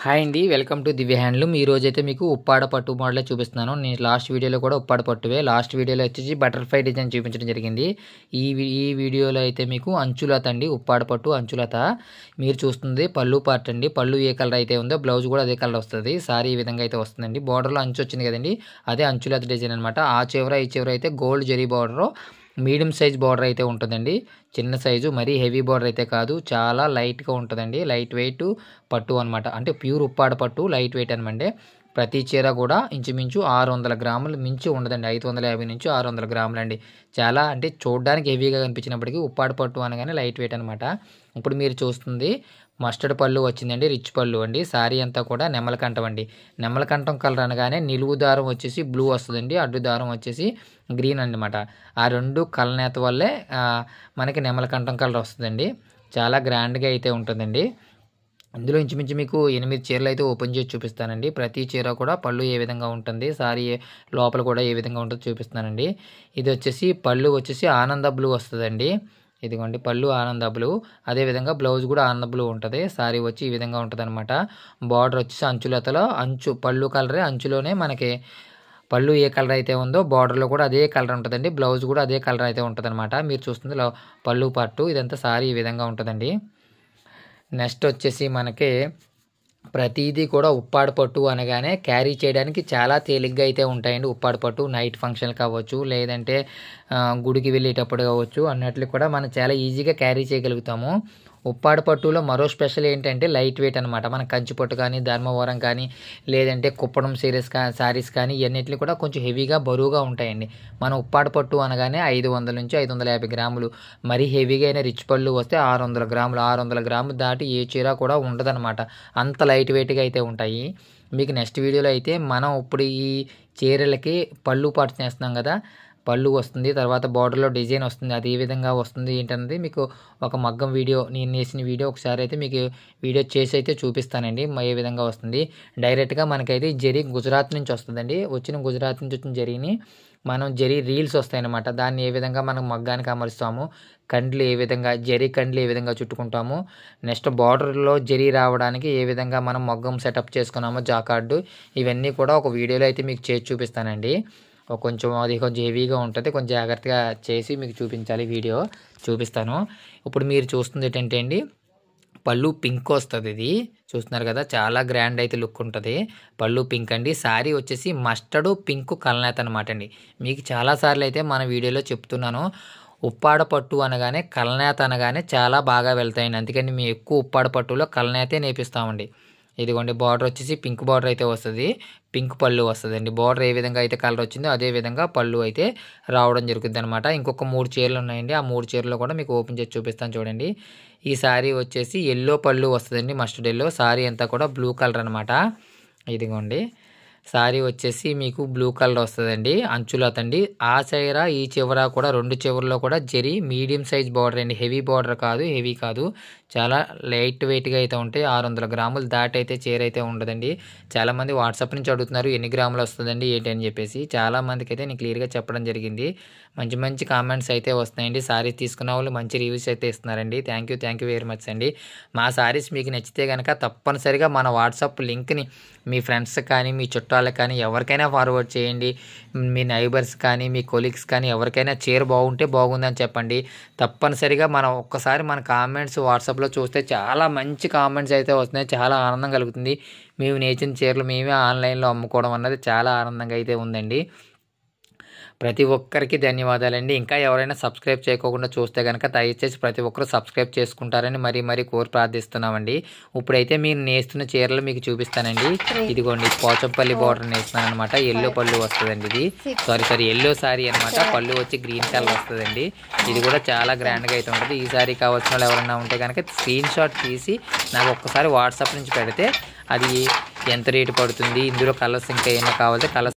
Hi అండి. Welcome to Divya handloom. ఈరోజైతే మీకు ఉప్పాడ పట్టు మోడలే చూపిస్తున్నాను. నేను లాస్ట్ వీడియోలో కూడా ఉప్పాడ పట్టువే. లాస్ట్ వీడియోలో వచ్చేసి బటర్ఫ్లై డిజైన్ చూపించడం జరిగింది. ఈ వీడియోలో అయితే మీకు అంచులత అండి, ఉప్పాడ పట్టు అంచులత. మీరు చూస్తుంది పళ్ళు పార్ట్ అండి. పళ్ళు ఏ కలర్ అయితే ఉందో బ్లౌజ్ కూడా అదే కలర్ వస్తుంది. సారీ ఈ విధంగా అయితే వస్తుందండి. బార్డర్లో అంచు వచ్చింది కదండి, అదే అంచులత డిజైన్ అనమాట. ఆ చివర ఈ చివర అయితే gold zari border, medium size border అయితే ఉంటుందండి. చిన్న సైజు, మరీ హెవీ బార్డర్ అయితే కాదు, చాలా లైట్గా ఉంటుందండి. లైట్ వెయిట్ పట్టు అనమాట. అంటే ప్యూర్ ఉప్పాడ పట్టు, లైట్ వెయిట్ అనమాట. ప్రతి చీర కూడా ఇంచుమించు 600 గ్రాములు మించి ఉండదండి. 550 నుంచి 600 గ్రాములు అండి. చాలా అంటే చూడడానికి హెవీగా కనిపించినప్పటికీ ఉప్పాడ పట్టు అనగానే లైట్ వెయిట్ అనమాట. ఇప్పుడు మీరు చూస్తుంది మస్టర్డ్ పళ్ళు వచ్చిందండి, రిచ్ పళ్ళు అండి. శారీ అంతా కూడా నెమలకంఠం అండి. నెమలకంఠం కలర్ అనగానే నిలువు దారం వచ్చేసి బ్లూ వస్తుందండి, అడ్డు దారం వచ్చేసి గ్రీన్ అనమాట. ఆ రెండు కలనేత వల్లే మనకి నెమలకంఠం కలర్ వస్తుందండి. చాలా గ్రాండ్గా అయితే ఉంటుందండి. ఇందులో ఇంచుమించు మీకు 8 చీరలు అయితే ఓపెన్ చేసి చూపిస్తానండి. ప్రతి చీర కూడా పళ్ళు ఏ విధంగా ఉంటుంది, సారీ లోపల కూడా ఏ విధంగా ఉంటుందో చూపిస్తానండి. ఇది వచ్చేసి పళ్ళు వచ్చేసి ఆనంద బ్లూ వస్తుందండి. ఇదిగోండి పళ్ళు ఆనంద బ్లూ. అదేవిధంగా బ్లౌజ్ కూడా ఆనంద బ్లూ ఉంటుంది. సారీ వచ్చి ఈ విధంగా ఉంటుంది అనమాట. బార్డర్ వచ్చేసి అంచులతలో అంచు పళ్ళు కలరే, అంచులోనే మనకి పళ్ళు ఏ కలర్ అయితే ఉందో బార్డర్లో కూడా అదే కలర్ ఉంటుందండి. బ్లౌజ్ కూడా అదే కలర్ అయితే ఉంటుంది అనమాట. మీరు చూస్తుంది పళ్ళు పట్టు. ఇదంతా సారీ ఈ విధంగా ఉంటుందండి. నెక్స్ట్ వచ్చేసి మనకి ప్రతిదీ కూడా ఉప్పాడ పట్టు అనగానే క్యారీ చేయడానికి చాలా తేలిగ్గా అయితే ఉంటాయండి. ఉప్పాడ పట్టు నైట్ ఫంక్షన్లు కావచ్చు, లేదంటే గుడికి వెళ్ళేటప్పుడు కావచ్చు, అన్నట్లు కూడా మనం చాలా ఈజీగా క్యారీ చేయగలుగుతాము. ఉప్పాడ పట్టులో మరో స్పెషల్ ఏంటంటే లైట్ వెయిట్ అనమాట. మన కంచి పట్టు కానీ, ధర్మవరం కానీ, లేదంటే కుప్పడం సారీస్ కానీ ఇవన్నిటిని కూడా కొంచెం హెవీగా బరువుగా ఉంటాయండి. మన ఉప్పాడ పట్టు అనగానే 500 నుంచి 550 గ్రాములు. మరీ హెవీగా అయిన రిచ్ పళ్ళు వస్తే 600 గ్రాములు. 600 గ్రాములు దాటి ఏ చీర కూడా ఉండదన్నమాట. అంత లైట్ వెయిట్గా అయితే ఉంటాయి. మీకు నెక్స్ట్ వీడియోలో అయితే మనం ఇప్పుడు ఈ చీరలకి పళ్ళు పాటు చేస్తున్నాం కదా, పళ్ళు వస్తుంది, తర్వాత బార్డర్లో డిజైన్ వస్తుంది. అది ఏ విధంగా వస్తుంది ఏంటన్నది మీకు ఒక మగ్గం వీడియో, నేను వేసిన వీడియో ఒకసారి అయితే మీకు వీడియో చేసి అయితే చూపిస్తానండి ఏ విధంగా వస్తుంది. డైరెక్ట్గా మనకైతే జరీ గుజరాత్ నుంచి వస్తుందండి. గుజరాత్ నుంచి వచ్చిన జరీని మనం జరీ రీల్స్ వస్తాయన్నమాట. దాన్ని ఏ విధంగా మనం మగ్గానికి అమరుస్తాము, కండ్లు ఏ విధంగా జరీ కండ్లు ఏ విధంగా చుట్టుకుంటాము, నెక్స్ట్ బార్డర్లో జరీ రావడానికి ఏ విధంగా మనం మగ్గం సెటప్ చేసుకున్నామో జాకార్డు, ఇవన్నీ కూడా ఒక వీడియోలో అయితే మీకు చేసి చూపిస్తానండి. కొంచెం హెవీగా ఉంటుంది, కొంచెం జాగ్రత్తగా చేసి మీకు చూపించాలి, వీడియో చూపిస్తాను. ఇప్పుడు మీరు చూస్తుంది ఏంటంటే అండి, పళ్ళు పింక్ వస్తుంది. ఇది చూస్తున్నారు కదా, చాలా గ్రాండ్ అయితే లుక్ ఉంటుంది. పళ్ళు పింక్ అండి. శారీ వచ్చేసి మస్టర్డ్ పింక్ కలనేత అనమాట అండి. మీకు చాలాసార్లు అయితే మన వీడియోలో చెప్తున్నాను, ఉప్పాడ పట్టు అనగానే కలనేత అనగానే చాలా బాగా వెళ్తాయండి. అందుకని మేము ఎక్కువ ఉప్పాడ పట్టులో కలనేతే నేర్పిస్తామండి. ఇదిగోండి బార్డర్ వచ్చేసి పింక్ బార్డర్ అయితే వస్తుంది, పింక్ పళ్ళు వస్తుందండి. బార్డర్ ఏ విధంగా అయితే కలర్ వచ్చిందో అదే విధంగా పళ్ళు అయితే రావడం జరుగుతుంది అనమాట. ఇంకొక 3 చీరలు ఉన్నాయండి. ఆ 3 చీరలు కూడా మీకు ఓపెన్ చేసి చూపిస్తాను చూడండి. ఈ శారీ వచ్చేసి ఎల్లో పళ్ళు వస్తుందండి, మస్టర్డ్ ఎల్లో. శారీ అంతా కూడా బ్లూ కలర్ అనమాట. ఇదిగోండి శారీ వచ్చేసి మీకు బ్లూ కలర్ వస్తుందండి, అంచులతండి. ఆ చీర ఈ చివర కూడా 2 చివరలో కూడా జరీ మీడియం సైజ్ బార్డర్ అండి. హెవీ బార్డర్ కాదు, హెవీ కాదు, చాలా లైట్ వెయిట్గా అయితే ఉంటాయి. 600 గ్రాములు దాటి అయితే చీర అయితే ఉండదండి. చాలామంది వాట్సాప్ నుంచి అడుగుతున్నారు ఎన్ని గ్రాములు వస్తుందండి ఏంటి అని చెప్పేసి. చాలామందికి అయితే నేను క్లియర్గా చెప్పడం జరిగింది. మంచి మంచి కామెంట్స్ అయితే వస్తున్నాయండి. శారీస్ తీసుకున్న వాళ్ళు మంచి రివ్యూస్ అయితే ఇస్తున్నారండి. థ్యాంక్ యూ వెరీ మచ్ అండి. మా శారీస్ మీకు నచ్చితే కనుక తప్పనిసరిగా మన వాట్సాప్ లింక్ని మీ ఫ్రెండ్స్ కానీ, మీ చుట్టాలకు కానీ ఎవరికైనా ఫార్వర్డ్ చేయండి. మీ నైబర్స్ కానీ, మీ కొలీగ్స్ కానీ ఎవరికైనా చీర బాగుంటే బాగుందని చెప్పండి. తప్పనిసరిగా మనం ఒక్కసారి మన కామెంట్స్ వాట్సాప్లో చూస్తే చాలా మంచి కామెంట్స్ అయితే వస్తున్నాయి. చాలా ఆనందం కలుగుతుంది. మేము నేర్చిన చీరలు మేమే ఆన్లైన్లో అమ్ముకోవడం అన్నది చాలా ఆనందంగా అయితే ఉందండి. ప్రతి ఒక్కరికి ధన్యవాదాలండి. ఇంకా ఎవరైనా సబ్స్క్రైబ్ చేయకుండా చూస్తే కనుక దయచేసి ప్రతి ఒక్కరు సబ్స్క్రైబ్ చేసుకుంటారని మరీ కోరి ప్రార్థిస్తున్నామండి. ఇప్పుడైతే మీరు నేస్తున్న చీరలు మీకు చూపిస్తానండి. ఇదిగోండి పోచంపల్లి బార్డర్ నేస్తున్నాను అనమాట. ఎల్లో పళ్ళు వస్తుందండి. ఇది సారీ ఎల్లో శారీ అనమాట. పళ్ళు వచ్చి గ్రీన్ కలర్ వస్తుందండి. ఇది కూడా చాలా గ్రాండ్గా అయితే ఉంటుంది. ఈ శారీ కావాల్సిన వాళ్ళు ఎవరైనా ఉంటే కనుక స్క్రీన్ షాట్ తీసి నాకు ఒక్కసారి వాట్సాప్ నుంచి పెడితే అది ఎంత రేటు పడుతుంది, ఇందులో కలర్స్ ఇంకా ఏమైనా కావాలంటే కలర్స్